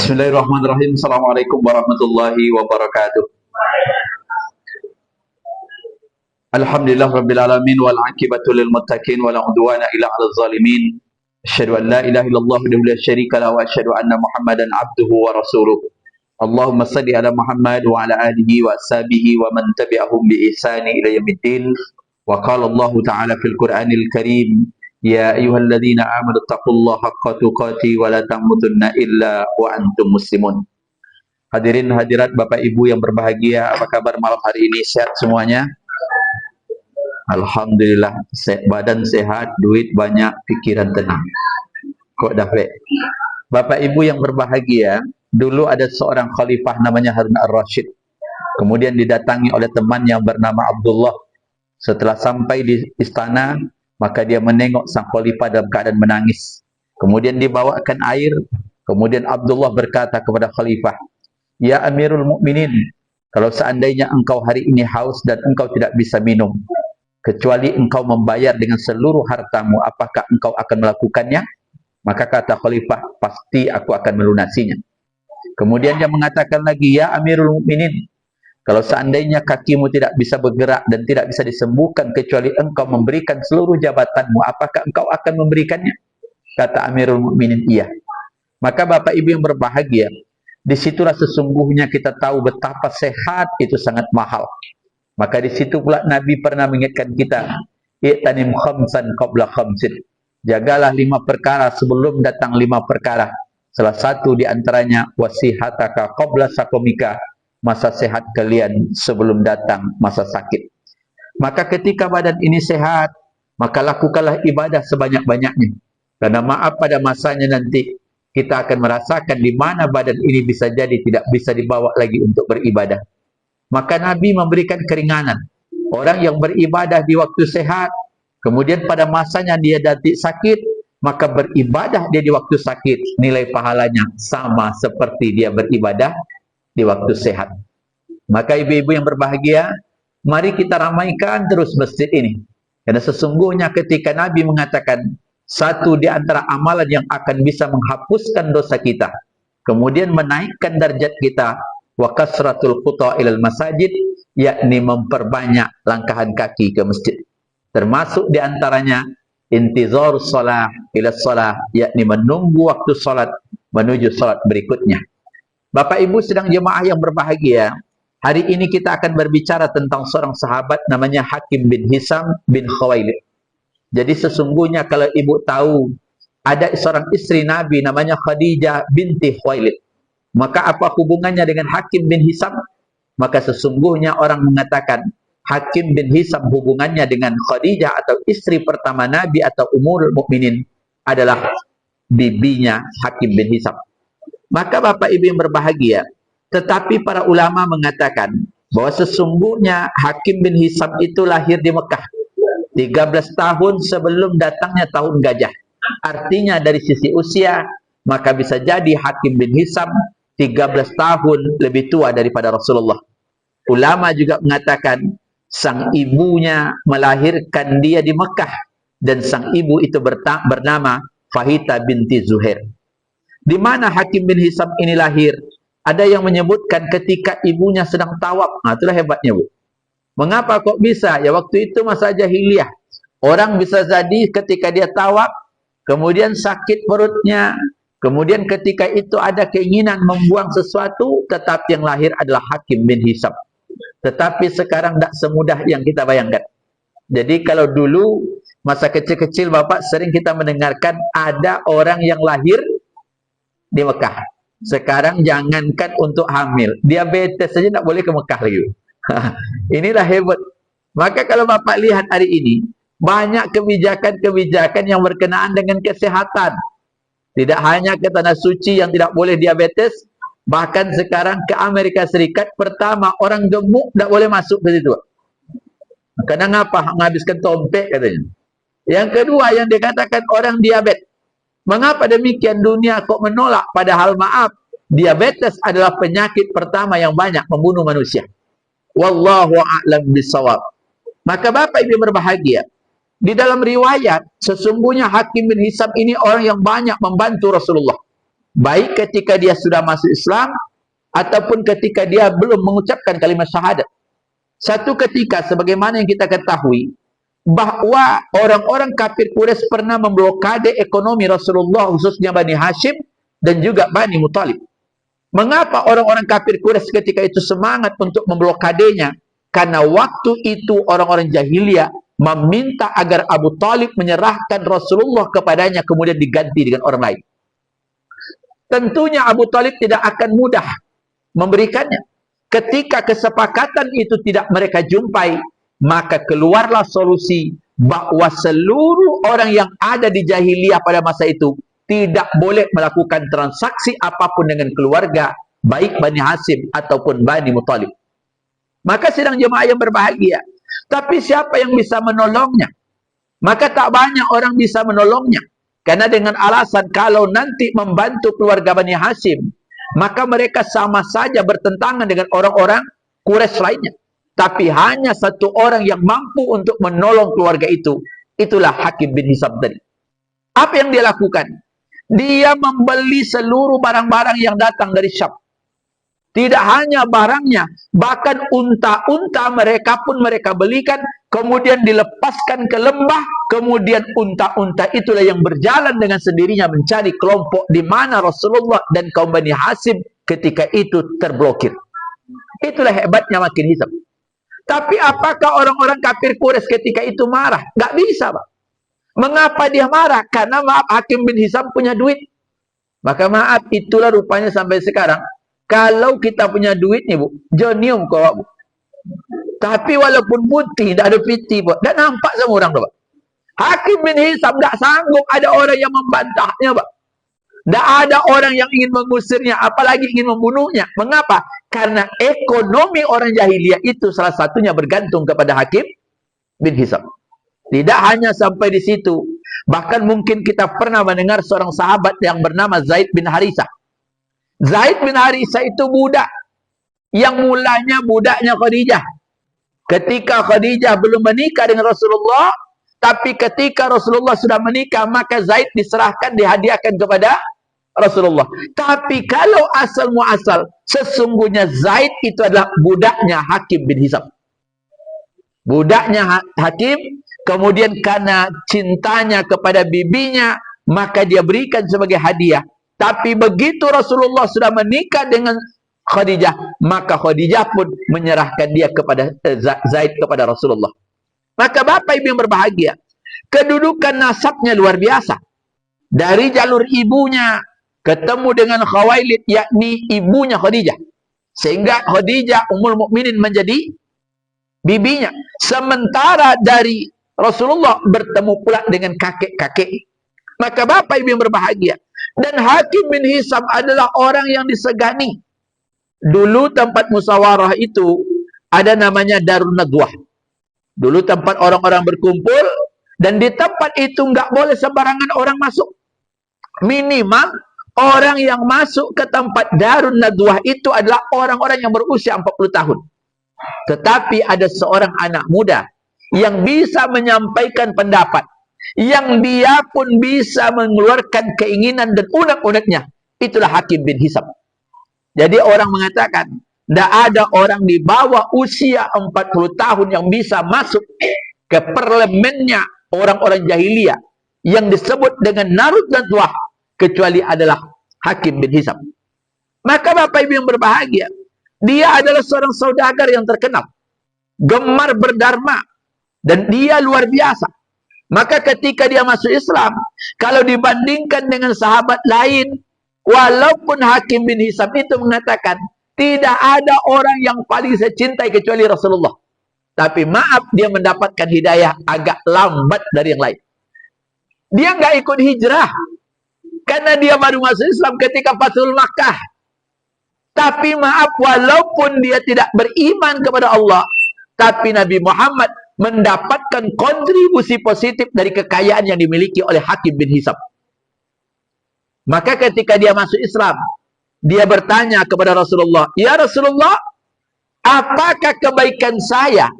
Bismillahirrahmanirrahim. Assalamualaikum warahmatullahi wabarakatuh. Alhamdulillah rabbil alamin wal aqibatu lil muttaqin wala udwana illa 'alal zalimin. Asyhadu an la ilaha illallah wahdahu la syarika lahu wa asyhadu anna Muhammadan 'abduhu wa rasuluh. Allahumma shalli ala Muhammad wa ala alihi wa ashabihi wa man tabi'ahum bi ihsani ila yaumiddin. Wa qala Allah ta'ala fil Qur'anil Karim, ya ayyuhalladzina amanu taqullaha haqqa tuqatih wa la tamutunna illa wa antum muslimun. Hadirin hadirat Bapak Ibu yang berbahagia, apa kabar malam hari ini? Sehat semuanya? Alhamdulillah, badan sehat, duit banyak, pikiran tenang. Kok dapat? Bapak Ibu yang berbahagia, dulu ada seorang khalifah namanya Harun ar-Rasyid. Kemudian didatangi oleh teman yang bernama Abdullah. Setelah sampai di istana, maka dia menengok sang khalifah dalam keadaan menangis. Kemudian dibawakan air. Kemudian Abdullah berkata kepada khalifah, ya Amirul Mukminin, kalau seandainya engkau hari ini haus dan engkau tidak bisa minum, kecuali engkau membayar dengan seluruh hartamu, apakah engkau akan melakukannya? Maka kata khalifah, pasti aku akan melunasinya. Kemudian dia mengatakan lagi, ya Amirul Mukminin, kalau seandainya kakimu tidak bisa bergerak dan tidak bisa disembuhkan kecuali engkau memberikan seluruh jabatanmu, apakah engkau akan memberikannya? Kata Amirul Mukminin, iya. Maka Bapak Ibu yang berbahagia, disitulah sesungguhnya kita tahu betapa sehat itu sangat mahal. Maka di situ pula Nabi pernah mengingatkan kita, i'tanim khamsan qabla khamsin. Jagalah 5 perkara sebelum datang 5 perkara. Salah satu di antaranya wasihataka qabla sakomika, masa sehat kalian sebelum datang masa sakit. Maka ketika badan ini sehat, maka lakukanlah ibadah sebanyak-banyaknya. Karena maaf pada masanya nanti kita akan merasakan di mana badan ini bisa jadi tidak bisa dibawa lagi untuk beribadah. Maka Nabi memberikan keringanan. Orang yang beribadah di waktu sehat, kemudian pada masanya dia nanti sakit, maka beribadah dia di waktu sakit, nilai pahalanya sama seperti dia beribadah di waktu sehat. Maka ibu-ibu yang berbahagia, mari kita ramaikan terus masjid ini. Karena sesungguhnya ketika Nabi mengatakan, satu di antara amalan yang akan bisa menghapuskan dosa kita, kemudian menaikkan darjat kita, wa kasratul khuta ilal masajid, yakni memperbanyak langkahan kaki ke masjid. Termasuk di antaranya intizarus shalah ila shalah, yakni menunggu waktu salat menuju salat berikutnya. Bapak Ibu sedang jemaah yang berbahagia, hari ini kita akan berbicara tentang seorang sahabat namanya Hakim bin Hisam bin Khuwailid. Jadi sesungguhnya kalau ibu tahu ada seorang istri Nabi namanya Khadijah binti Khuwailid, maka apa hubungannya dengan Hakim bin Hisam? Maka sesungguhnya orang mengatakan Hakim bin Hisam hubungannya dengan Khadijah atau istri pertama Nabi atau Ummul Mukminin adalah bibinya Hakim bin Hisam. Maka Bapak Ibu yang berbahagia, tetapi para ulama mengatakan bahwa sesungguhnya Hakim bin Hisam itu lahir di Mekah 13 tahun sebelum datangnya tahun gajah. Artinya dari sisi usia, maka bisa jadi Hakim bin Hisam 13 tahun lebih tua daripada Rasulullah. Ulama juga mengatakan sang ibunya melahirkan dia di Mekah, dan sang ibu itu bernama Fahita binti Zuhair. Di mana Hakim bin Hisam ini lahir? Ada yang menyebutkan ketika ibunya sedang tawaf. Nah, itulah hebatnya, Bu. Mengapa kok bisa? Ya waktu itu masa jahiliyah. Orang bisa jadi ketika dia tawaf, kemudian sakit perutnya, kemudian ketika itu ada keinginan membuang sesuatu, tetapi yang lahir adalah Hakim bin Hisam. Tetapi sekarang tidak semudah yang kita bayangkan. Jadi kalau dulu, masa kecil-kecil Bapak sering kita mendengarkan ada orang yang lahir di Mekah. Sekarang jangankan untuk hamil, diabetes saja tidak boleh ke Mekah lagi. Inilah hebat. Maka kalau Bapak lihat hari ini, banyak kebijakan-kebijakan yang berkenaan dengan kesehatan. Tidak hanya ke tanah suci yang tidak boleh diabetes, bahkan sekarang ke Amerika Serikat, pertama orang gemuk tidak boleh masuk ke situ. Karena ngapa? Menghabiskan tompek katanya. Yang kedua yang dikatakan orang diabetes. Mengapa demikian? Dunia kok menolak? Padahal maaf, diabetes adalah penyakit pertama yang banyak membunuh manusia. Wallahu a'lam bishawab. Maka Bapak Ibu berbahagia, di dalam riwayat sesungguhnya Hakim bin Hisam ini orang yang banyak membantu Rasulullah. baik ketika dia sudah masuk Islam ataupun ketika dia belum mengucapkan kalimat syahadat. Satu ketika, sebagaimana yang kita ketahui, bahwa orang-orang kafir Quraisy pernah memblokade ekonomi Rasulullah, khususnya Bani Hashim dan juga Bani Muthalib. Mengapa orang-orang kafir Quraisy ketika itu semangat untuk memblokadenya? Karena waktu itu orang-orang jahiliyah meminta agar Abu Talib menyerahkan Rasulullah kepadanya, kemudian diganti dengan orang lain. Tentunya Abu Talib tidak akan mudah memberikannya. Ketika kesepakatan itu tidak mereka jumpai, maka keluarlah solusi bahwa seluruh orang yang ada di jahiliyah pada masa itu tidak boleh melakukan transaksi apapun dengan keluarga, baik Bani Hashim ataupun Bani Muthalib. Maka sidang jemaah yang berbahagia, tapi siapa yang bisa menolongnya? Maka tak banyak orang bisa menolongnya. Karena dengan alasan kalau nanti membantu keluarga Bani Hashim, maka mereka sama saja bertentangan dengan orang-orang Quraisy lainnya. Tapi hanya satu orang yang mampu untuk menolong keluarga itu. Itulah Hakim bin Hizam tadi. Apa yang dia lakukan? Dia membeli seluruh barang-barang yang datang dari Syam. Tidak hanya barangnya, bahkan unta-unta mereka pun mereka belikan, kemudian dilepaskan ke lembah, kemudian unta-unta itulah yang berjalan dengan sendirinya mencari kelompok di mana Rasulullah dan kaum Bani Hashim ketika itu terblokir. Itulah hebatnya Hakim bin Hizam. Tapi apakah orang-orang kafir Quraisy ketika itu marah? Gak bisa, Pak. Mengapa dia marah? Karena maaf, Hakim bin Hizam punya duit. Maka maaf, itulah rupanya sampai sekarang. Kalau kita punya duit nih, Bu, jonium kok, Bu. Tapi walaupun putih, tidak ada piti, Bu. Dan nampak sama orang, Pak. Hakim bin Hizam tidak sanggup ada orang yang membantahnya, Pak. Tidak ada orang yang ingin mengusirnya, apalagi ingin membunuhnya. Mengapa? Karena ekonomi orang jahiliyah itu salah satunya bergantung kepada Hakim bin Hizam. Tidak hanya sampai di situ. Bahkan mungkin kita pernah mendengar seorang sahabat yang bernama Zaid bin Harithah. Zaid bin Harithah itu budak. Yang mulanya budaknya Khadijah. Ketika Khadijah belum menikah dengan Rasulullah, tapi ketika Rasulullah sudah menikah, maka Zaid diserahkan, dihadiahkan kepada Rasulullah. Tapi kalau asal muasal, sesungguhnya Zaid itu adalah budaknya Hakim bin Hizam. Budaknya Hakim, kemudian karena cintanya kepada bibinya, maka dia berikan sebagai hadiah. Tapi begitu Rasulullah sudah menikah dengan Khadijah, maka Khadijah pun menyerahkan dia kepada Zaid kepada Rasulullah. Maka Bapak Ibu yang berbahagia, kedudukan nasabnya luar biasa. Dari jalur ibunya ketemu dengan Khawailid, yakni ibunya Khadijah. Sehingga Khadijah Ummul Mukminin menjadi bibinya. Sementara dari Rasulullah bertemu pula dengan kakek-kakek. Maka Bapak Ibu yang berbahagia, dan Hakim bin Hizam adalah orang yang disegani. Dulu tempat musyawarah itu ada namanya Darun Nadwah. Dulu tempat orang-orang berkumpul, dan di tempat itu nggak boleh sembarangan orang masuk. Minimal orang yang masuk ke tempat Darun Nadwah itu adalah orang-orang yang berusia 40 tahun. Tetapi ada seorang anak muda yang bisa menyampaikan pendapat, yang dia pun bisa mengeluarkan keinginan dan unek-uneknya. Itulah Hakim bin Hizam. Jadi orang mengatakan, tidak ada orang di bawah usia 40 tahun yang bisa masuk ke parlemennya orang-orang jahiliyah yang disebut dengan Darun Nadwah, kecuali adalah Hakim bin Hizam. Maka Bapak Ibu yang berbahagia, dia adalah seorang saudagar yang terkenal, gemar berdharma, dan dia luar biasa. Maka ketika dia masuk Islam, kalau dibandingkan dengan sahabat lain, walaupun Hakim bin Hizam itu mengatakan, tidak ada orang yang paling saya cintai kecuali Rasulullah. Tapi maaf, dia mendapatkan hidayah agak lambat dari yang lain. Dia nggak ikut hijrah, karena dia baru masuk Islam ketika Fathul Makkah. Tapi maaf, walaupun dia tidak beriman kepada Allah, tapi Nabi Muhammad mendapatkan kontribusi positif dari kekayaan yang dimiliki oleh Hakim bin Hizam. Maka ketika dia masuk Islam, dia bertanya kepada Rasulullah, "Ya Rasulullah, apakah kebaikan saya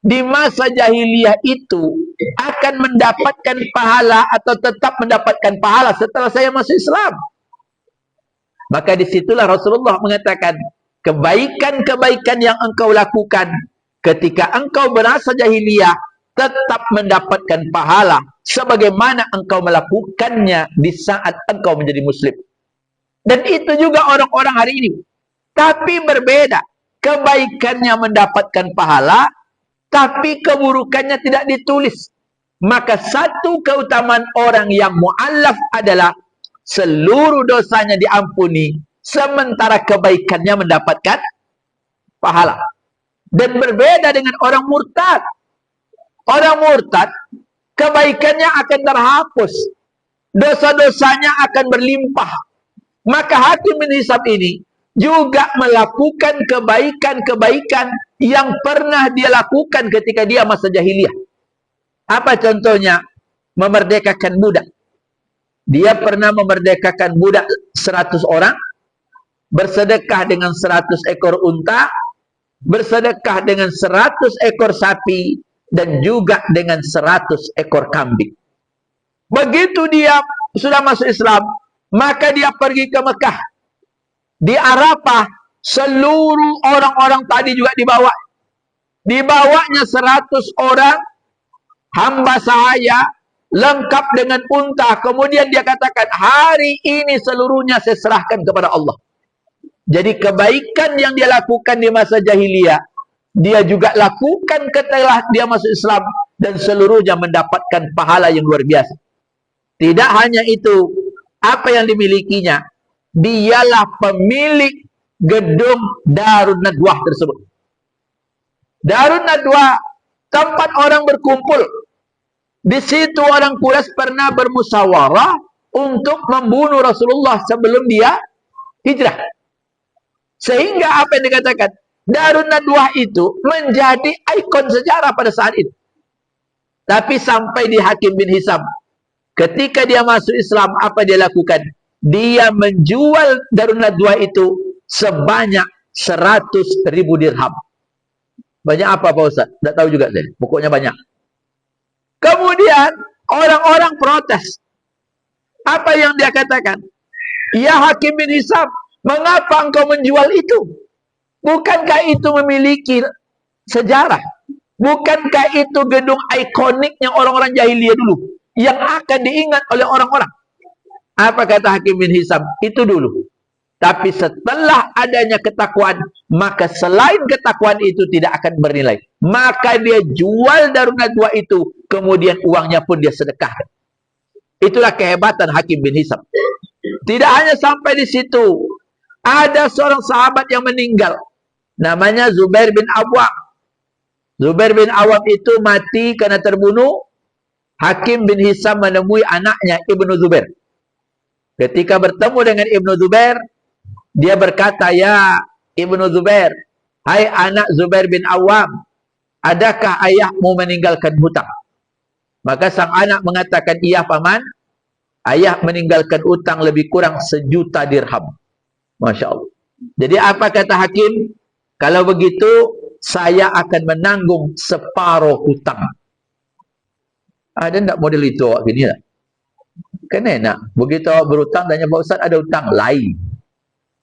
di masa jahiliyah itu akan mendapatkan pahala atau tetap mendapatkan pahala setelah saya masuk Islam?" Maka disitulah Rasulullah mengatakan, kebaikan-kebaikan yang engkau lakukan ketika engkau berasa jahiliyah tetap mendapatkan pahala sebagaimana engkau melakukannya di saat engkau menjadi muslim. Dan itu juga orang-orang hari ini. Tapi berbeda. Kebaikannya mendapatkan pahala, tapi keburukannya tidak ditulis. Maka satu keutamaan orang yang mu'allaf adalah seluruh dosanya diampuni, sementara kebaikannya mendapatkan pahala. Dan berbeda dengan orang murtad. Orang murtad, kebaikannya akan terhapus, dosa-dosanya akan berlimpah. Maka hakim bin Hisam ini juga melakukan kebaikan-kebaikan yang pernah dia lakukan ketika dia masa jahiliyah. Apa contohnya? Memerdekakan budak. Dia pernah memerdekakan budak 100 orang, bersedekah dengan 100 ekor unta, bersedekah dengan 100 ekor sapi, dan juga dengan 100 ekor kambing. Begitu dia sudah masuk Islam, maka dia pergi ke Mekah. Di Arafah, seluruh orang-orang tadi juga dibawa. Dibawanya 100 orang, hamba sahaya, lengkap dengan unta. Kemudian dia katakan, hari ini seluruhnya saya serahkan kepada Allah. Jadi kebaikan yang dia lakukan di masa jahiliyah, dia juga lakukan setelah dia masuk Islam, dan seluruhnya mendapatkan pahala yang luar biasa. Tidak hanya itu, apa yang dimilikinya, dialah pemilik gedung Darun Nadwah tersebut. Darun Nadwah, tempat orang berkumpul. Di situ orang Quraisy pernah bermusyawarah untuk membunuh Rasulullah sebelum dia hijrah. Sehingga apa yang dikatakan, Darun Nadwah itu menjadi ikon sejarah pada saat itu. Tapi sampai di Hakim bin Hisam, ketika dia masuk Islam, apa dia lakukan? Dia menjual Darun Nadwah itu sebanyak 100.000 dirham. Banyak apa Pak Ustaz? Tidak tahu juga saya. Pokoknya banyak. Kemudian orang-orang protes. Apa yang dia katakan? Ya Hakim bin Hisam, mengapa engkau menjual itu? Bukankah itu memiliki sejarah? Bukankah itu gedung ikoniknya orang-orang jahiliyah dulu, yang akan diingat oleh orang-orang? Apa kata Hakim bin Hisam? Itu dulu. Tapi setelah adanya ketakwaan, maka selain ketakwaan itu tidak akan bernilai. Maka dia jual Darun Nadwah itu, kemudian uangnya pun dia sedekahkan. Itulah kehebatan Hakim bin Hisam. Tidak hanya sampai di situ. Ada seorang sahabat yang meninggal. Namanya Zubair bin Awam. Zubair bin Awam itu mati karena terbunuh. Hakim bin Hisam menemui anaknya Ibnu Zubair. Ketika bertemu dengan Ibnu Zubair, dia berkata, ya Ibnu Zubair, hai anak Zubair bin Awam, adakah ayahmu meninggalkan hutang? Maka sang anak mengatakan, iya paman, ayah meninggalkan hutang lebih kurang 1 juta dirham. Masya Allah. Jadi apa kata Hakim? Kalau begitu, saya akan menanggung separuh hutang. Ada tak model itu awak gini tak? Kan enak. Begitu awak berhutang, tanya Pak Ustaz ada hutang lain.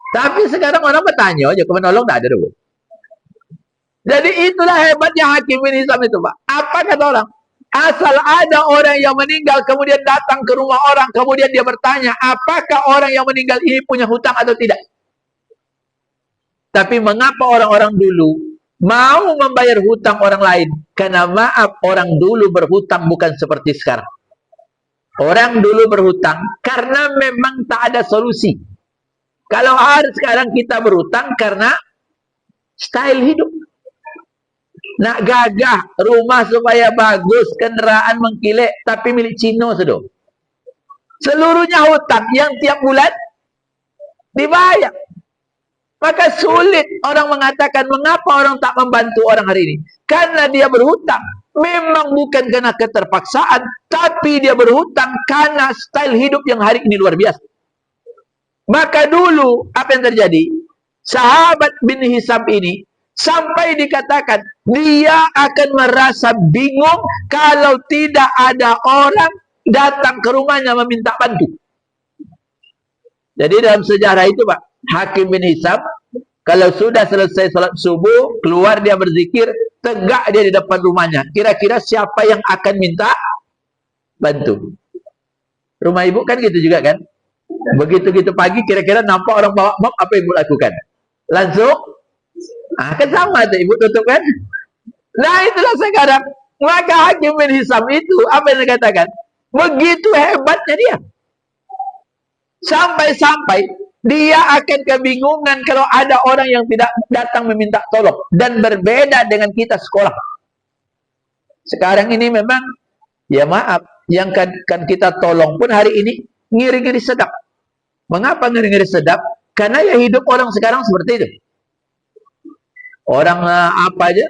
Tapi sekarang orang bertanya aja, menolong tak ada dulu. Jadi itulah hebatnya Hakim bin Hisam itu Pak. Apa kata orang? Asal ada orang yang meninggal, kemudian datang ke rumah orang, kemudian dia bertanya, apakah orang yang meninggal ini punya hutang atau tidak? Tapi mengapa orang-orang dulu mau membayar hutang orang lain? Karena maaf, orang dulu berhutang bukan seperti sekarang. Orang dulu berhutang karena memang tak ada solusi. Kalau hari sekarang kita berhutang karena style hidup. Nak gagah rumah supaya bagus, kendaraan mengkilik, tapi milik Cina sudah. Seluruhnya hutang yang tiap bulan dibayar. Maka sulit orang mengatakan mengapa orang tak membantu orang hari ini. Karena dia berhutang. Memang bukan karena keterpaksaan, tapi dia berhutang karena style hidup yang hari ini luar biasa. Maka dulu apa yang terjadi? Sahabat bin Hisam ini sampai dikatakan dia akan merasa bingung kalau tidak ada orang datang ke rumahnya meminta bantu. Jadi dalam sejarah itu Pak, Hakim bin Hizam kalau sudah selesai salat subuh, keluar dia berzikir, tegak dia di depan rumahnya. Kira-kira siapa yang akan minta bantu? Rumah ibu kan gitu juga kan? Begitu-gitu pagi, kira-kira nampak orang bawa mop, apa ibu lakukan? Langsung, kan sama tuh ibu tutup kan? Nah itulah sekarang. Maka Hakim bin Hizam itu, apa yang dikatakan? Begitu hebatnya dia. Sampai-sampai dia akan kebingungan kalau ada orang yang tidak datang meminta tolong. Dan berbeda dengan kita sekolah. Sekarang ini memang, ya maaf, yang kan kita tolong pun hari ini ngiri-ngiri sedap. Mengapa ngiri-ngiri sedap? Karena ya hidup orang sekarang seperti itu. Orang apa aja?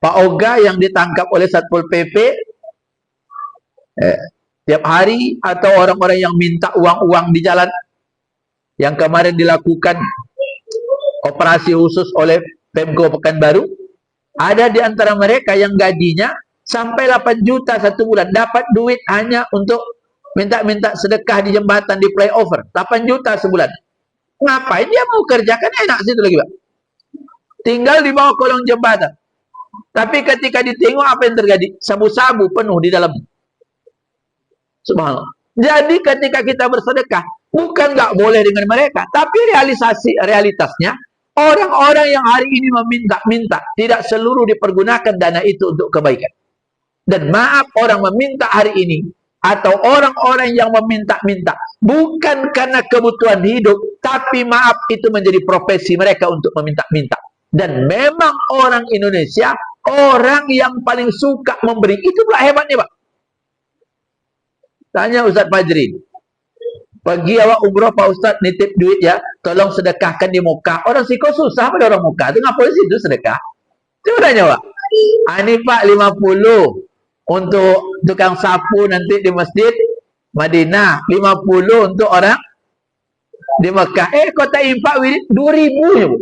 Pak Oga yang ditangkap oleh Satpol PP tiap hari, atau orang-orang yang minta uang-uang di jalan yang kemarin dilakukan operasi khusus oleh Pemko Pekanbaru, ada di antara mereka yang gajinya sampai 8 juta satu bulan, dapat duit hanya untuk minta-minta sedekah di jembatan, di flyover, 8 juta sebulan. Ngapain dia mau kerja? Kan enak situ lagi Pak, tinggal di bawah kolong jembatan. Tapi ketika ditengok apa yang terjadi? Sabu-sabu penuh di dalam. Subhanallah. Jadi ketika kita bersedekah, bukan nggak boleh dengan mereka, tapi realitasnya orang-orang yang hari ini meminta-minta, tidak seluruh dipergunakan dana itu untuk kebaikan. Dan maaf, orang meminta hari ini atau orang-orang yang meminta-minta bukan karena kebutuhan hidup, tapi maaf, itu menjadi profesi mereka untuk meminta-minta. Dan memang orang Indonesia, orang yang paling suka memberi. Itu pula hebatnya Pak. Tanya Ustaz Fajri, pergi awak umroh Pak Ustaz, nitip duit ya, tolong sedekahkan di Mekah. Orang Siko susah pada orang Mekah itu, ngapain situ sedekah? Coba tanya Pak. Ini Pak 50 untuk tukang sapu nanti di masjid Madinah, 50 untuk orang di Mekah. Kota infak 2.000 ya Bu.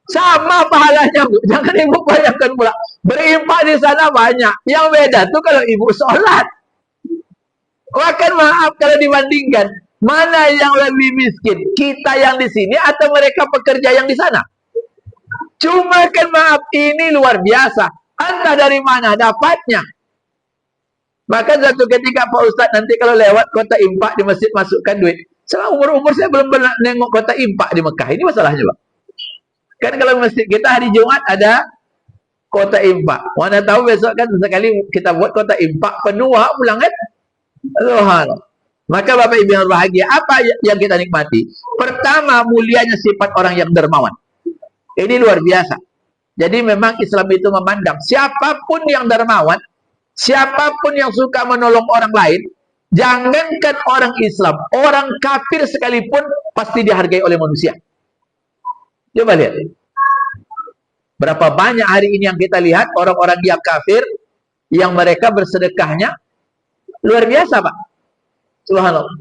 Sama pahalanya Bu. Jangan ibu bayangkan pula, berimpak di sana banyak. Yang beda tuh kalau ibu sholat. Bahkan maaf, kalau dibandingkan, mana yang lebih miskin? Kita yang di sini atau mereka pekerja yang di sana? Cuma kan maaf, ini luar biasa. Anda dari mana dapatnya? Bahkan satu ketika Pak Ustadz nanti kalau lewat kota infak di masjid masukkan duit. Selama umur-umur saya belum pernah nengok kota infak di Mekah. Ini masalahnya Pak. Kan kalau masjid kita hari Jumat ada kota infak. Mana tahu besok kan sekali kita buat kota infak penuh pulang kan? Subhanallah. Maka Bapak Ibu yang bahagia, apa yang kita nikmati? Pertama, mulianya sifat orang yang dermawan. Ini luar biasa. Jadi memang Islam itu memandang siapapun yang dermawan, siapapun yang suka menolong orang lain, jangankan orang Islam, orang kafir sekalipun pasti dihargai oleh manusia. Coba lihat. Berapa banyak hari ini yang kita lihat orang-orang yang kafir yang mereka bersedekahnya luar biasa Pak. Subhanallah.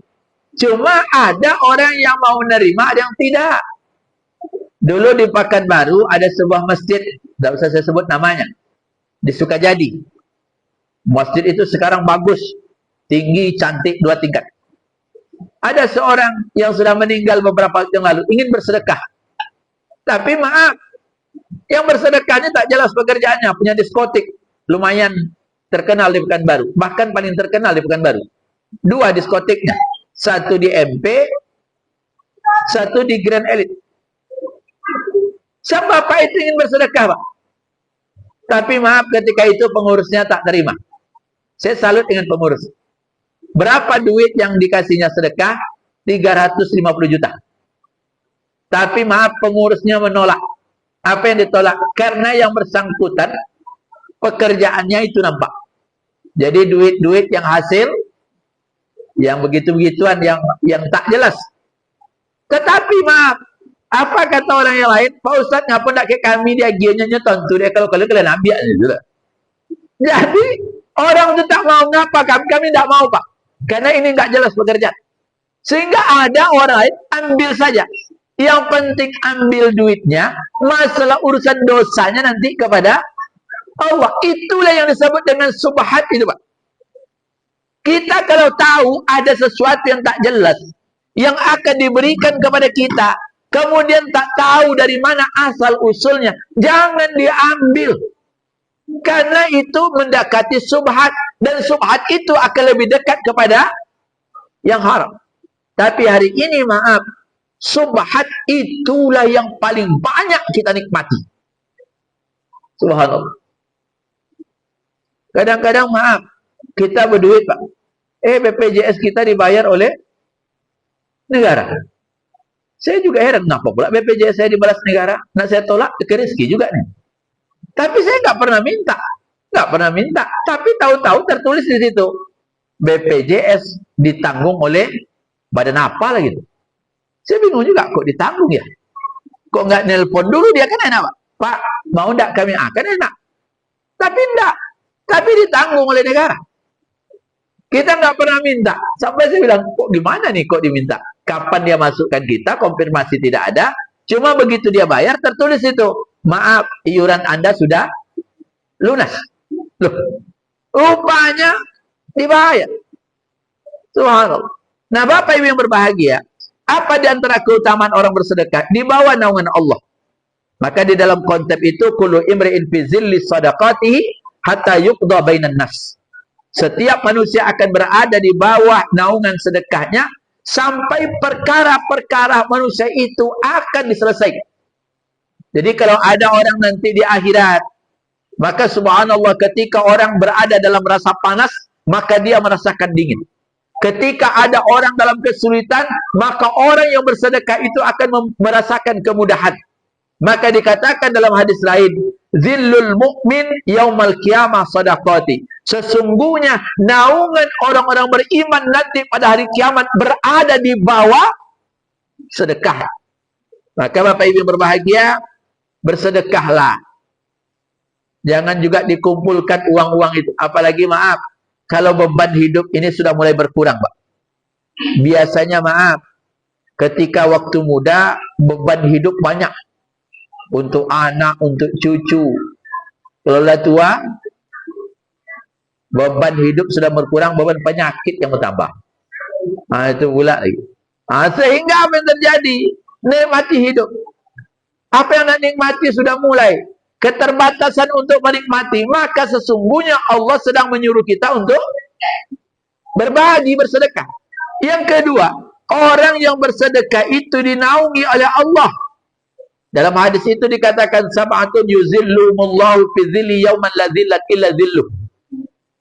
Cuma ada orang yang mau menerima, ada yang tidak. Dulu di Pekanbaru ada sebuah masjid, tidak usah saya sebut namanya, di Sukajadi. Masjid itu sekarang bagus, tinggi, cantik, 2 tingkat. Ada seorang yang sudah meninggal beberapa waktu yang lalu, ingin bersedekah. Tapi maaf, yang bersedekahnya tak jelas pekerjaannya, punya diskotik, lumayan terkenal di Pekanbaru, bahkan paling terkenal di Pekanbaru. 2 diskotiknya, satu di MP, satu di Grand Elite. Sang bapak itu ingin bersedekah Pak, tapi maaf ketika itu pengurusnya tak terima. Saya salut dengan pengurus. Berapa duit yang dikasihnya sedekah? 350 juta. Tapi maaf pengurusnya menolak. Apa yang ditolak? Karena yang bersangkutan pekerjaannya itu nampak. Jadi duit-duit yang hasil, yang begitu-begituan, yang tak jelas. Tetapi maaf, apa kata orang yang lain? Pak Ustadz ngapa nak ke kami dia gianya nyeton tu dia kalau kalian ambil aja. Jadi orang itu tak mau, ngapa kami tak mau Pak? Karena ini nggak jelas pekerjaan. Sehingga ada orang lain ambil saja. Yang penting ambil duitnya, masalah urusan dosanya nanti kepada Allah. Itulah yang disebut dengan subhat itu Pak. Kita kalau tahu ada sesuatu yang tak jelas, yang akan diberikan kepada kita, kemudian tak tahu dari mana asal usulnya, jangan diambil. Karena itu mendekati subhat, dan subhat itu akan lebih dekat kepada yang haram. Tapi hari ini maaf, subhat itulah yang paling banyak kita nikmati. Subhanallah. Kadang-kadang maaf, kita berduit Pak. BPJS kita dibayar oleh negara. Saya juga heran, kenapa pula BPJS saya dibalas negara? Nah saya tolak, ke rezeki juga nih. Tapi saya nggak pernah minta. Nggak pernah minta. Tapi tahu-tahu tertulis di situ. BPJS ditanggung oleh badan apa lagi gitu. Saya bingung juga, kok ditanggung ya? Kok nggak nelpon dulu dia, kan enak Pak. Pak, mau nggak kami akan enak. Tapi enggak. Tapi ditanggung oleh negara. Kita nggak pernah minta. Sampai saya bilang, kok gimana nih kok diminta? Kapan dia masukkan kita, konfirmasi tidak ada. Cuma begitu dia bayar, tertulis itu. Maaf, iuran Anda sudah lunas. Loh, rupanya dibayar. Subhanallah. Nah, Bapak Ibu yang berbahagia, apa di antara keutamaan orang bersedekah? Di bawah naungan Allah. Maka di dalam konsep itu, kullu imri'in fi zilli sadaqatihi hatta yuqda bainan nas. Setiap manusia akan berada di bawah naungan sedekahnya sampai perkara-perkara manusia itu akan diselesaikan. Jadi kalau ada orang nanti di akhirat, maka subhanallah ketika orang berada dalam rasa panas, maka dia merasakan dingin. Ketika ada orang dalam kesulitan, maka orang yang bersedekah itu akan merasakan kemudahan. Maka dikatakan dalam hadis lain, zillul mu'min yaumal qiyamah sadaqati. Sesungguhnya naungan orang-orang beriman nanti pada hari kiamat berada di bawah sedekah. Maka Bapak Ibu yang berbahagia, bersedekahlah. Jangan juga dikumpulkan uang-uang itu. Apalagi maaf, kalau beban hidup ini sudah mulai berkurang Pak. Biasanya maaf, ketika waktu muda beban hidup banyak. Untuk anak, untuk cucu. Kalau sudah tua, beban hidup sudah berkurang, beban penyakit yang bertambah. Itu pula lagi. Sehingga apa yang terjadi? Nikmati hidup. Apa yang nak nikmati sudah mulai. Keterbatasan untuk menikmati. Maka sesungguhnya Allah sedang menyuruh kita untuk berbagi, bersedekah. Yang kedua, orang yang bersedekah itu dinaungi oleh Allah. Dalam hadis itu dikatakan sab'atun yuzillumullahu fi dzilli yauman la dzillat illa dzilluh.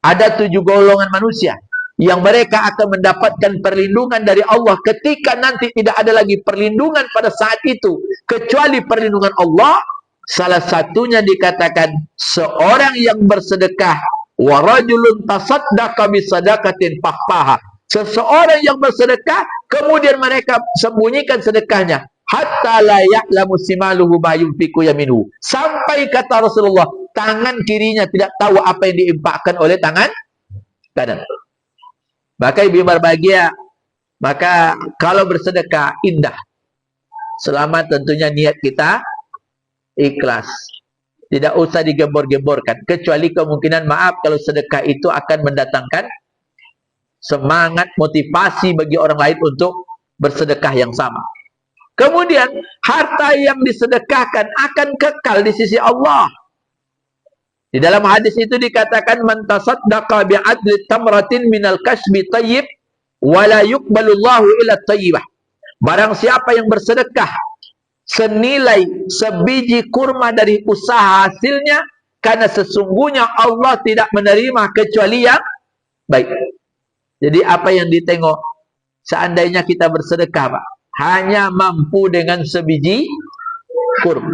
Ada 7 golongan manusia yang mereka akan mendapatkan perlindungan dari Allah ketika nanti tidak ada lagi perlindungan pada saat itu kecuali perlindungan Allah. Salah satunya dikatakan seorang yang bersedekah, wa rajulun tasaddaqa bi sadaqatin fakhfaha. Seseorang yang bersedekah kemudian mereka sembunyikan sedekahnya. Hatta la ya'lamu simaluhu ma yunfiqu yaminu. Sampai kata Rasulullah, tangan kirinya tidak tahu apa yang diinfakkan oleh tangan kanan. Maka ibu berbahagia, maka kalau bersedekah indah. Selama tentunya niat kita ikhlas. Tidak usah digembor-gemborkan. Kecuali kemungkinan maaf kalau sedekah itu akan mendatangkan semangat, motivasi bagi orang lain untuk bersedekah yang sama. Kemudian harta yang disedekahkan akan kekal di sisi Allah. Di dalam hadis itu dikatakan man tasaddaqa bi'adli tamratin minal kasbi tayyib wa la yuqbalullahu illa tayyibah. Barang siapa yang bersedekah senilai sebiji kurma dari usaha hasilnya, karena sesungguhnya Allah tidak menerima kecuali yang baik. Jadi apa yang ditengok? Seandainya kita bersedekah Pak, hanya mampu dengan sebiji kurma.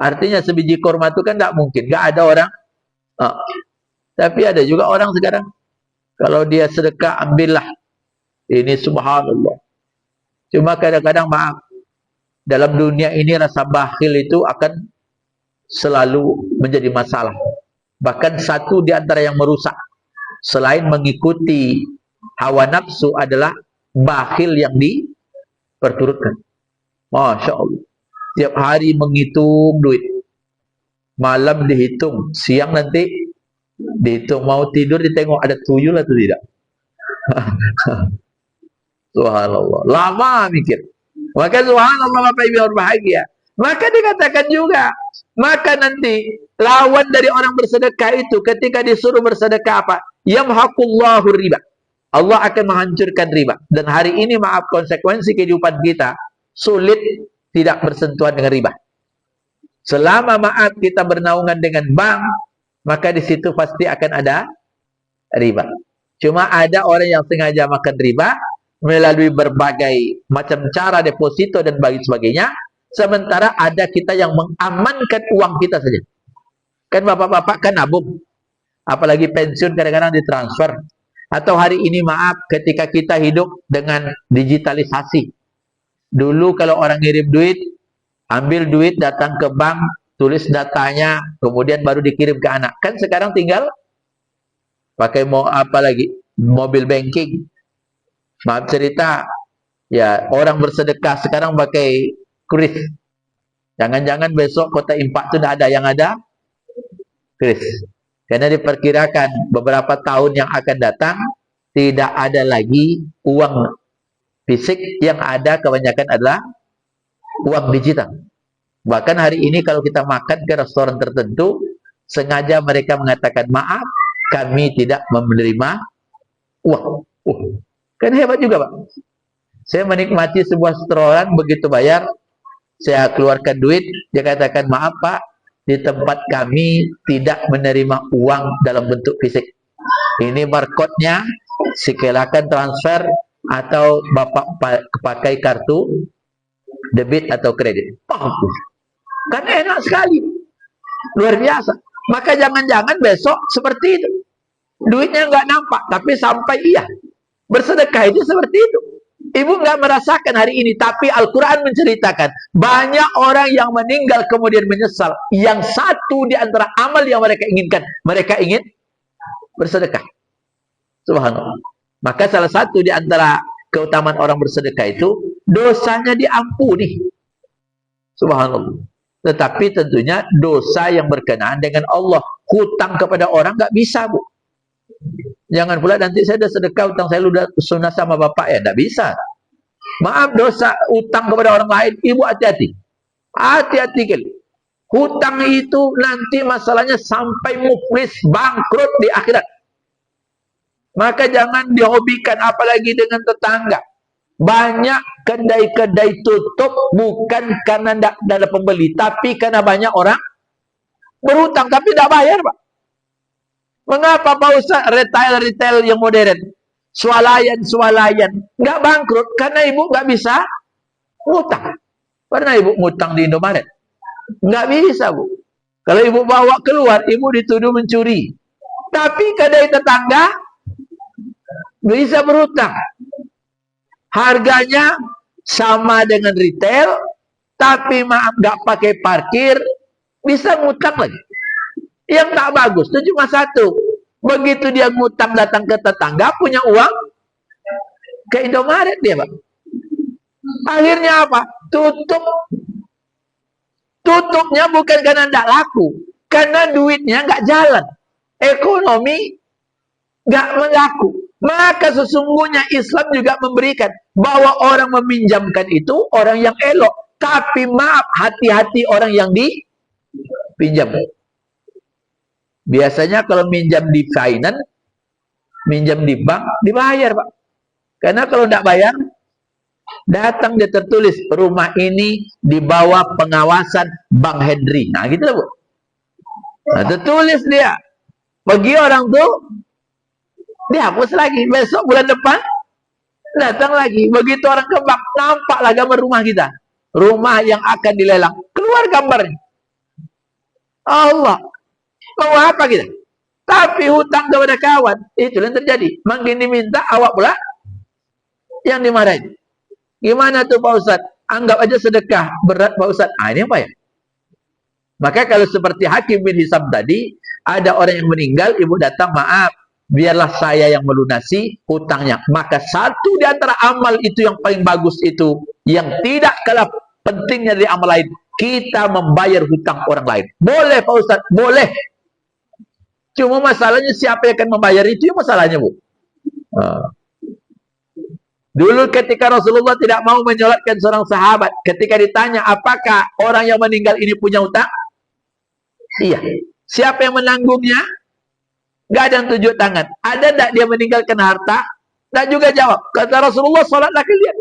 Artinya sebiji kurma itu kan tidak mungkin. Tidak ada orang. Tapi ada juga orang sekarang. Kalau dia sedekah, ambillah. Ini subhanallah. Cuma kadang-kadang maaf. Dalam dunia ini rasa bakhil itu akan selalu menjadi masalah. Bahkan satu di antara yang merusak. Selain mengikuti hawa nafsu adalah bakhil yang perturutkan. Masya Allah. Tiap hari menghitung duit. Malam dihitung. Siang nanti dihitung. Mau tidur ditengok ada tuyul atau tidak. Subhanallah. Lama mikir. Maka subhanallah Bapak Ibu yang berbahagia. Maka dikatakan juga, maka nanti lawan dari orang bersedekah itu ketika disuruh bersedekah apa? Yamhaqullahu riba. Allah akan menghancurkan riba. Dan hari ini maaf konsekuensi kehidupan kita sulit tidak bersentuhan dengan riba. Selama maaf kita bernaungan dengan bank, maka di situ pasti akan ada riba. Cuma ada orang yang sengaja makan riba melalui berbagai macam cara deposito dan sebagainya. Sementara ada kita yang mengamankan uang kita saja. Kan bapak-bapak kan nabung. Apalagi pensiun kadang-kadang ditransfer. Atau hari ini maaf ketika kita hidup dengan digitalisasi. Dulu kalau orang ngirim duit, ambil duit datang ke bank, tulis datanya, kemudian baru dikirim ke anak. Kan sekarang tinggal pakai mobil banking. Maaf cerita, ya orang bersedekah sekarang pakai kris. Jangan-jangan besok kota Impak itu tidak ada, yang ada kris. Karena diperkirakan beberapa tahun yang akan datang tidak ada lagi uang fisik, yang ada kebanyakan adalah uang digital. Bahkan hari ini kalau kita makan ke restoran tertentu, sengaja mereka mengatakan maaf, kami tidak menerima uang. Kan hebat juga Pak. Saya menikmati sebuah restoran, begitu bayar, saya keluarkan duit, dia katakan maaf Pak, di tempat kami tidak menerima uang dalam bentuk fisik. Ini barcode-nya, silakan transfer atau Bapak pakai kartu debit atau kredit. Kan enak sekali. Luar biasa. Maka jangan-jangan besok seperti itu. Duitnya nggak nampak, tapi sampai iya. Bersedekah itu seperti itu. Ibu nggak merasakan hari ini, tapi Al-Quran menceritakan banyak orang yang meninggal kemudian menyesal. Yang satu di antara amal yang mereka inginkan, mereka ingin bersedekah. Subhanallah. Maka salah satu di antara keutamaan orang bersedekah itu dosanya diampuni. Subhanallah. Tetapi tentunya dosa yang berkenaan dengan Allah. Hutang kepada orang nggak bisa, Bu. Jangan pula nanti saya sudah sedekah, utang saya sudah sunnah sama bapak ya, tidak bisa. Maaf, dosa utang kepada orang lain, ibu hati-hati. Hati-hati kali. Hutang itu nanti masalahnya sampai muflis, bangkrut di akhirat. Maka jangan dihobikan, apalagi dengan tetangga. Banyak kedai-kedai tutup bukan karena tidak ada pembeli, tapi karena banyak orang berhutang tapi tidak bayar, Pak. Mengapa Pak Ustaz retail yang modern, swalayan nggak bangkrut? Karena ibu nggak bisa ngutang. Pernah ibu ngutang di Indomaret? Nggak bisa, Bu. Kalau ibu bawa keluar, ibu dituduh mencuri. Tapi kedai tetangga bisa berhutang. Harganya sama dengan retail, tapi maaf nggak pakai parkir, bisa ngutang lagi. Yang tak bagus itu cuma satu. Begitu dia ngutang datang ke tetangga, punya uang, ke Indomaret dia, Pak. Akhirnya apa? Tutupnya bukan karena tidak laku, karena duitnya nggak jalan. Ekonomi nggak melaku. Maka sesungguhnya Islam juga memberikan bahwa orang meminjamkan itu orang yang elok. Tapi maaf, hati-hati orang yang dipinjam. Biasanya kalau minjam di finance, minjam di bank, dibayar, Pak. Karena kalau tidak bayar, datang dia tertulis, rumah ini di bawah pengawasan Bang Henry. Nah, gitu lah, Bu. Nah, tertulis dia. Bagi orang tuh, dihapus lagi. Besok bulan depan, datang lagi. Begitu orang ke bank, nampaklah gambar rumah kita. Rumah yang akan dilelang. Keluar gambarnya. Allah. Mau apa kita? Tapi hutang kepada kawan, itu yang terjadi. Makin diminta, awak pula yang dimarahin. Gimana tuh Pak Ustadz? Anggap aja sedekah berat Pak Ustadz. Ah, ini apa ya? Maka kalau seperti Hakim bin Hisam tadi, ada orang yang meninggal, ibu datang, maaf, biarlah saya yang melunasi hutangnya. Maka satu di antara amal itu yang paling bagus itu, yang tidak kalah pentingnya dari amal lain, kita membayar hutang orang lain. Boleh Pak Ustadz? Boleh. Cuma masalahnya siapa yang akan membayar itu, ya masalahnya, Bu. Dulu ketika Rasulullah tidak mau menyolatkan seorang sahabat, ketika ditanya apakah orang yang meninggal ini punya utang? Iya. Siapa yang menanggungnya? Gak ada yang tunjuk tangan. Ada tak dia meninggalkan harta? Tak juga jawab. Kata Rasulullah, solatlah kalian.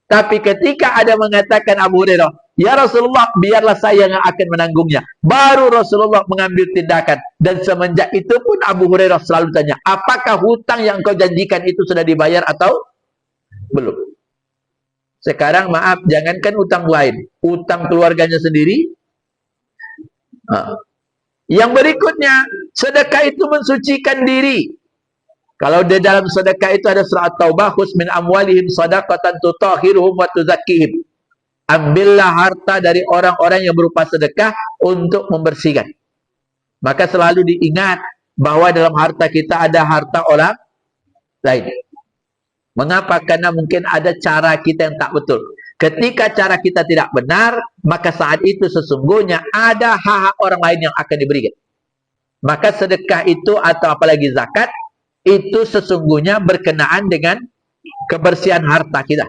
Tapi ketika ada mengatakan Abu Hurairah, ya Rasulullah, biarlah saya yang akan menanggungnya. Baru Rasulullah mengambil tindakan. Dan semenjak itu pun Abu Hurairah selalu tanya, apakah hutang yang kau janjikan itu sudah dibayar atau belum? Sekarang maaf, jangankan utang lain, utang keluarganya sendiri. Yang berikutnya, sedekah itu mensucikan diri. Kalau di dalam sedekah itu ada surah At-Taubah, khudz min amwalihim shadaqatan tutahhiruhum wa tuzakkihim. Ambillah harta dari orang-orang yang berupa sedekah untuk membersihkan. Maka selalu diingat bahwa dalam harta kita ada harta orang lain. Mengapa? Karena mungkin ada cara kita yang tak betul. Ketika cara kita tidak benar, maka saat itu sesungguhnya ada hak orang lain yang akan diberikan. Maka sedekah itu atau apalagi zakat, itu sesungguhnya berkenaan dengan kebersihan harta kita.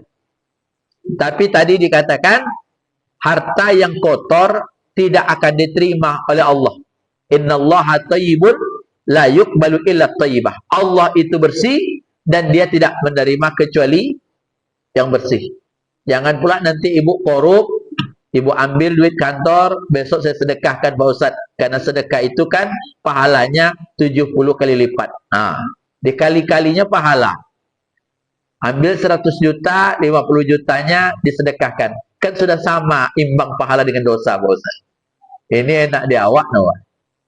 Tapi tadi dikatakan, harta yang kotor tidak akan diterima oleh Allah. Innallaha thayyibun la yuqbalu illa thayyibah. Allah itu bersih dan dia tidak menerima kecuali yang bersih. Jangan pula nanti ibu korup, ibu ambil duit kantor, besok saya sedekahkan Pak Ustaz. Karena sedekah itu kan pahalanya 70 kali lipat. Dikali-kalinya pahala. Ambil 100 juta, 50 jutanya disedekahkan. Kan sudah sama, imbang pahala dengan dosa, Pak Ustaz. Ini enak di awak, no?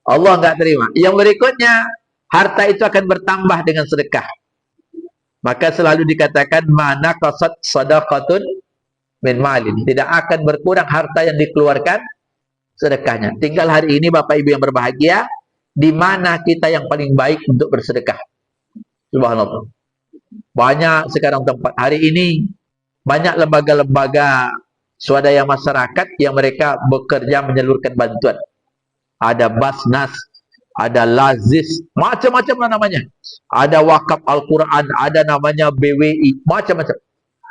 Allah nggak terima. Yang berikutnya, harta itu akan bertambah dengan sedekah. Maka selalu dikatakan, mana qasad sadaqatun min malin. Tidak akan berkurang harta yang dikeluarkan sedekahnya. Tinggal hari ini Bapak Ibu yang berbahagia, di mana kita yang paling baik untuk bersedekah. Subhanallah. Banyak sekarang tempat hari ini, banyak lembaga-lembaga swadaya masyarakat yang mereka bekerja menyalurkan bantuan. Ada Basnas, ada Lazis, macam-macam lah namanya. Ada Wakaf Al-Quran, ada namanya BWI, macam-macam.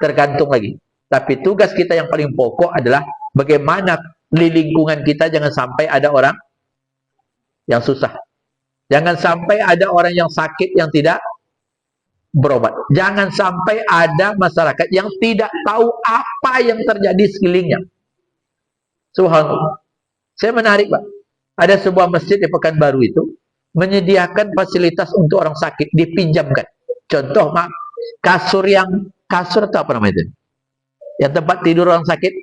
Tergantung lagi. Tapi tugas kita yang paling pokok adalah bagaimana di lingkungan kita jangan sampai ada orang yang susah. Jangan sampai ada orang yang sakit yang tidak berobat. Jangan sampai ada masyarakat yang tidak tahu apa yang terjadi sekelilingnya. Subhanallah. Saya menarik, Pak. Ada sebuah masjid di Pekanbaru itu menyediakan fasilitas untuk orang sakit dipinjamkan. Contoh, maaf, kasur itu apa namanya itu? Yang tempat tidur orang sakit?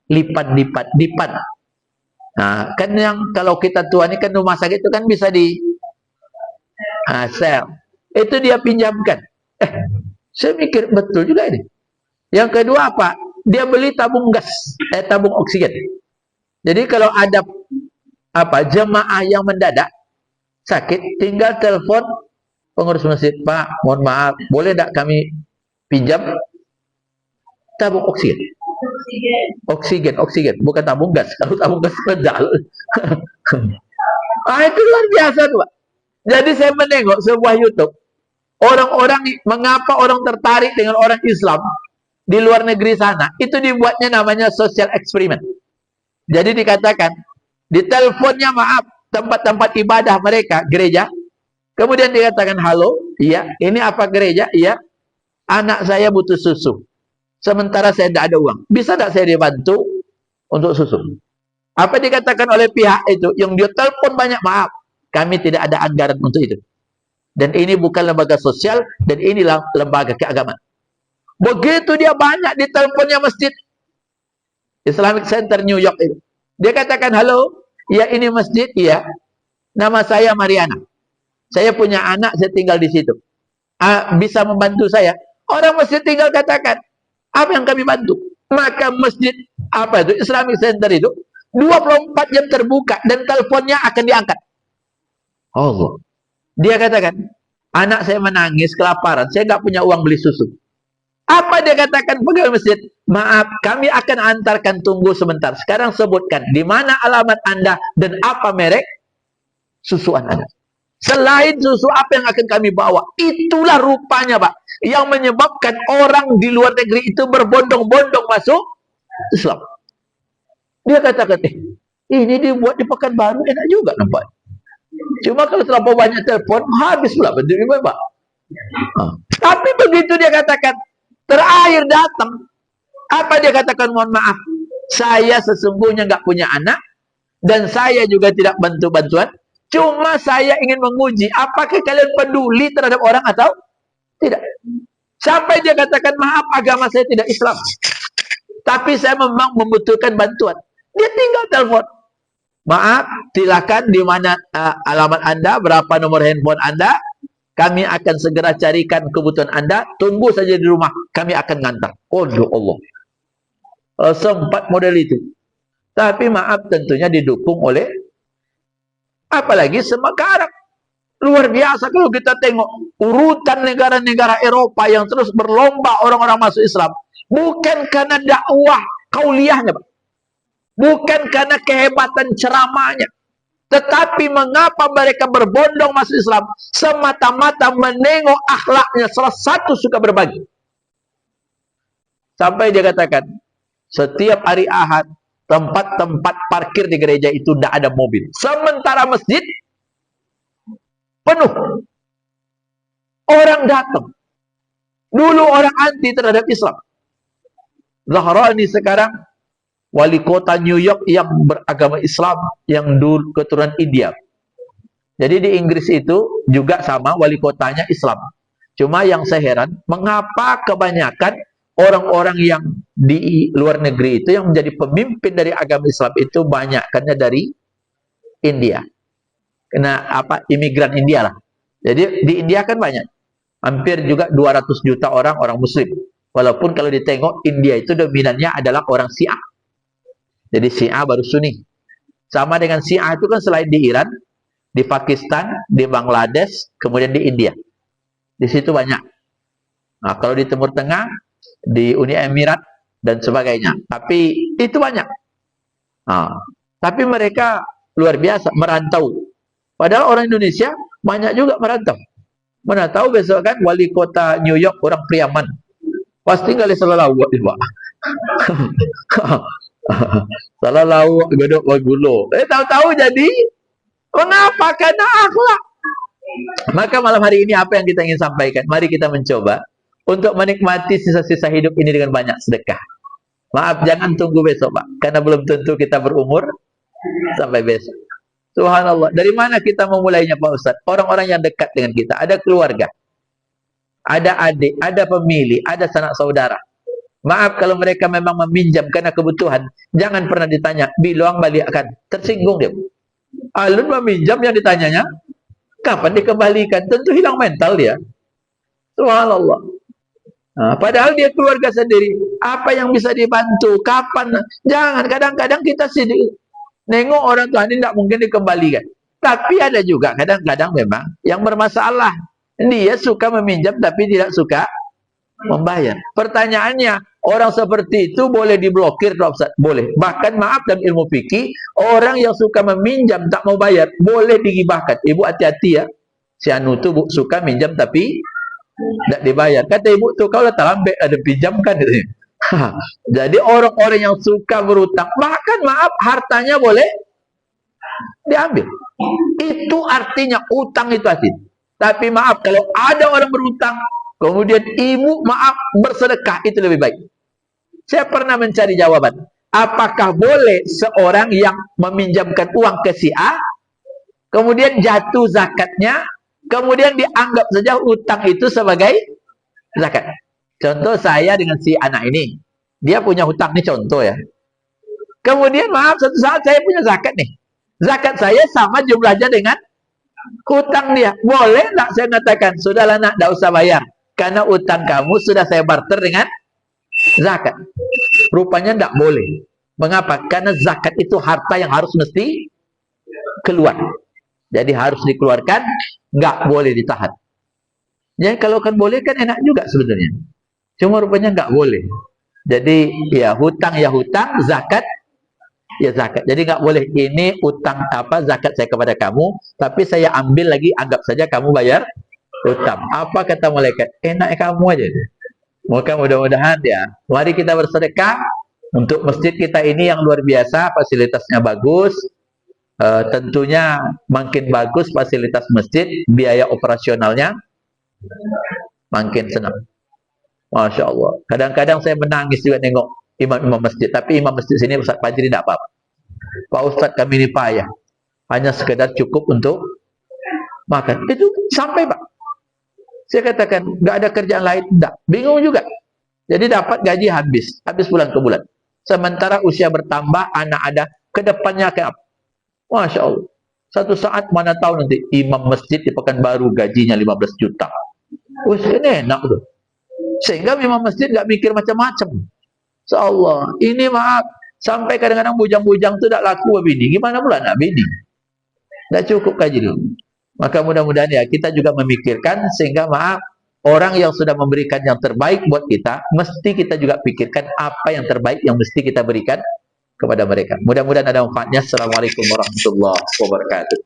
Lipat. Nah, kan yang kalau kita tua ini kan rumah sakit itu kan bisa di sel. Itu dia pinjamkan. Saya mikir betul juga ini. Yang kedua apa? Dia beli tabung gas, tabung oksigen. Jadi kalau ada jemaah yang mendadak sakit, tinggal telepon pengurus masjid, Pak, mohon maaf, boleh tak kami pinjam tabung oksigen? Oksigen, bukan tabung gas. Kalau tabung gas pedal. Itu luar biasa tuh, Pak. Jadi saya menengok sebuah YouTube, mengapa orang tertarik dengan orang Islam di luar negeri sana, itu dibuatnya namanya social experiment. Jadi dikatakan, di teleponnya maaf, tempat-tempat ibadah mereka, gereja, kemudian dikatakan, halo, iya, ini apa gereja? Iya, anak saya butuh susu. Sementara saya tidak ada uang. Bisa tidak saya dibantu untuk susu? Apa dikatakan oleh pihak itu? Yang dia telepon banyak, maaf, kami tidak ada anggaran untuk itu. Dan ini bukan lembaga sosial, dan inilah lembaga keagamaan. Begitu dia banyak di teleponnya masjid Islamic Center New York itu. Dia katakan, halo, ya ini masjid, iya. Nama saya Mariana. Saya punya anak, saya tinggal di situ. Bisa membantu saya? Orang masjid tinggal katakan, apa yang kami bantu? Maka masjid, Islamic Center itu, 24 jam terbuka, dan teleponnya akan diangkat. Allah. Dia katakan, anak saya menangis, kelaparan, saya nggak punya uang beli susu. Apa dia katakan pegawai masjid? Maaf, kami akan antarkan, tunggu sebentar. Sekarang sebutkan di mana alamat Anda dan apa merek susu Anda. Selain susu apa yang akan kami bawa? Itulah rupanya, Pak, yang menyebabkan orang di luar negeri itu berbondong-bondong masuk Islam. Dia katakan, ini dibuat di Pekanbaru, enak juga nampak. Cuma kalau terlalu banyak telepon, habis pula bentuk ini, Pak. Tapi begitu dia katakan, terakhir datang, apa dia katakan? Mohon maaf, saya sesungguhnya nggak punya anak, dan saya juga tidak bantu-bantuan. Cuma saya ingin menguji, apakah kalian peduli terhadap orang atau tidak. Sampai dia katakan, maaf, agama saya tidak Islam, tapi saya memang membutuhkan bantuan. Dia tinggal telepon. Maaf, silakan di mana alamat Anda, berapa nomor handphone Anda, kami akan segera carikan kebutuhan Anda, tunggu saja di rumah, kami akan ngantar. Oh Allah. Sempat model itu. Tapi maaf, tentunya didukung oleh apalagi sekarang. Luar biasa kalau kita tengok urutan negara-negara Eropa yang terus berlomba orang-orang masuk Islam. Bukan karena dakwah kauliyahnya, Pak. Bukan karena kehebatan ceramahnya. Tetapi mengapa mereka berbondong masuk Islam? Semata-mata menengok akhlaknya. Salah satu suka berbagi. Sampai dia katakan, setiap hari Ahad, tempat-tempat parkir di gereja itu tidak ada mobil. Sementara masjid penuh. Orang datang. Dulu orang anti terhadap Islam. Zahrani sekarang wali kota New York yang beragama Islam, yang dulu keturunan India. Jadi di Inggris itu juga sama, wali kotanya Islam. Cuma yang saya heran, mengapa kebanyakan orang-orang yang di luar negeri itu yang menjadi pemimpin dari agama Islam itu banyakkannya dari India. Karena apa? Imigran India lah. Jadi di India kan banyak. Hampir juga 200 juta orang Muslim. Walaupun kalau ditengok India itu dominannya adalah orang Syiah. Jadi Syiah baru Sunni. Sama dengan Syiah itu kan selain di Iran, di Pakistan, di Bangladesh, kemudian di India. Di situ banyak. Nah, kalau di Timur Tengah, di Uni Emirat dan sebagainya. Tapi itu banyak. Nah, tapi mereka luar biasa merantau. Padahal orang Indonesia banyak juga merantau. Mana tahu besok kan wali kota New York orang Priaman. Pasti nggak salah lawak itu, Pak. Salah lawak godok wagulo. Tahu-tahu jadi mengapa? Karena akhlak. Maka malam hari ini apa yang kita ingin sampaikan? Mari kita mencoba untuk menikmati sisa-sisa hidup ini dengan banyak sedekah. Maaf, jangan tunggu besok, Pak. Karena belum tentu kita berumur sampai besok. Subhanallah. Dari mana kita memulainya, Pak Ustadz? Orang-orang yang dekat dengan kita. Ada keluarga. Ada adik, ada pemilih, ada sanak saudara. Maaf kalau mereka memang meminjam karena kebutuhan. Jangan pernah ditanya, bilang balikkan. Tersinggung dia. Alun meminjam yang ditanyanya, kapan dikembalikan? Tentu hilang mental dia. Subhanallah. Nah, padahal dia keluarga sendiri. Apa yang bisa dibantu? Kapan? Jangan. Kadang-kadang kita sendiri nengok orang tua ini tidak mungkin dikembalikan. Tapi ada juga kadang-kadang memang yang bermasalah. Dia suka meminjam tapi tidak suka membayar. Pertanyaannya, orang seperti itu boleh diblokir, Ustaz? Boleh. Bahkan maaf dalam ilmu fikih, orang yang suka meminjam tak mau bayar, boleh digibahkan. Ibu hati-hati ya. Si anu tu suka minjam tapi tidak dibayar. Kata ibu tu, kau letak lambek ada pinjamkan. Jadi orang-orang yang suka berutang, bahkan maaf hartanya boleh diambil. Itu artinya utang itu asin. Tapi maaf kalau ada orang berutang, kemudian ibu maaf bersedekah, itu lebih baik. Saya pernah mencari jawaban. Apakah boleh seorang yang meminjamkan uang ke si A, kemudian jatuh zakatnya, kemudian dianggap saja utang itu sebagai zakat? Contoh saya dengan si anak ini. Dia punya hutang, nih contoh ya. Kemudian maaf, suatu saat saya punya zakat nih. Zakat saya sama jumlahnya dengan hutang dia. Boleh tak saya katakan, sudahlah nak, tidak usah bayar. Karena utang kamu sudah saya barter dengan zakat. Rupanya tidak boleh. Mengapa? Karena zakat itu harta yang harus mesti keluar. Jadi harus dikeluarkan, nggak boleh ditahan. Jadi kalau kan boleh kan enak juga sebenarnya. Cuma rupanya nggak boleh. Jadi ya hutang, zakat Ya zakat. Jadi nggak boleh ini utang apa zakat saya kepada kamu, tapi saya ambil lagi anggap saja kamu bayar utang. Apa kata malaikat? Enak kamu aja. Maka mudah-mudahan ya, mari kita bersedekah untuk masjid kita ini yang luar biasa, fasilitasnya bagus. Tentunya makin bagus fasilitas masjid, biaya operasionalnya makin senang. Masya Allah. Kadang-kadang saya menangis juga nengok imam-imam masjid. Tapi imam masjid sini Ustaz Fajri tidak apa-apa. Pak Ustaz kami ini payah. Hanya sekedar cukup untuk makan. Itu sampai Pak. Saya katakan, nggak ada kerjaan lain. Tidak. Bingung juga. Jadi dapat gaji habis. Habis bulan ke bulan. Sementara usia bertambah, anak ada. Kedepannya kayak apa? Masya Allah. Satu saat mana tahu nanti imam masjid di Pekanbaru gajinya 15 juta. Wih, ini enak tuh. Sehingga imam masjid nggak mikir macam-macam. Allah, ini maaf. Sampai kadang-kadang bujang-bujang itu tidak laku bini. Gimana pula nak bini? Tidak cukup gaji dulu. Maka mudah-mudahan ya kita juga memikirkan sehingga maaf orang yang sudah memberikan yang terbaik buat kita, mesti kita juga pikirkan apa yang terbaik yang mesti kita berikan kepada mereka. Mudah-mudahan ada manfaatnya. Assalamualaikum warahmatullahi wabarakatuh.